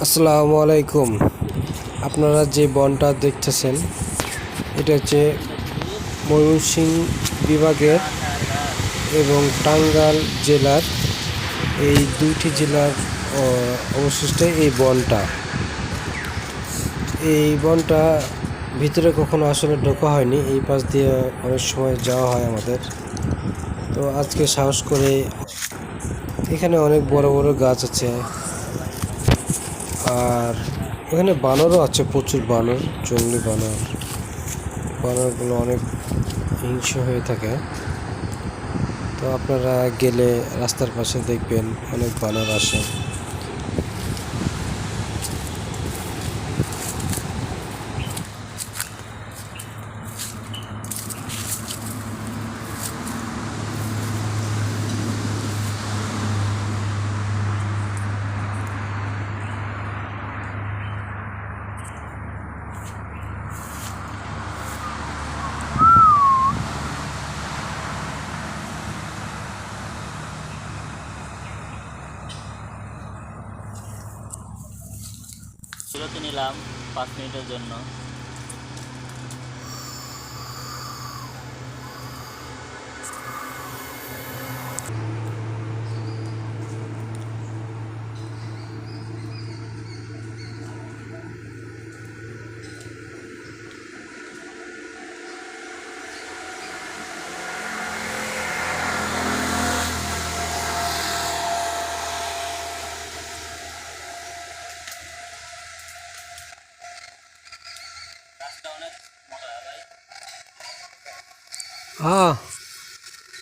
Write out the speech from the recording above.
আসসালামু আলাইকুম। আপনারা যে বনটা দেখতেছেন এটা হচ্ছে ময়মনসিংহ বিভাগের এবং টাঙ্গাইল জেলার, এই দুইটি জেলার অবশিষ্ট এই বনটা। এই বনটা ভিতরে কখনো আসলে ঢোকা হয়নি, এই পাশ দিয়ে অনেক সময় যাওয়া হয় আমাদের। তো আজকে সাহস করে, এখানে অনেক বড় বড় গাছ আছে, আর এখানে বানরও আছে, প্রচুর বানর, জঙ্গলি বানর। বানরগুলো অনেক হিংস্র হয়ে থাকে। তো আপনারা গেলে রাস্তার পাশে দেখবেন অনেক বানর আসে। বিরতি নিলাম 5 মিনিটের জন্য। রাস্তা অনেক মোটা ভাই। হ্যাঁ।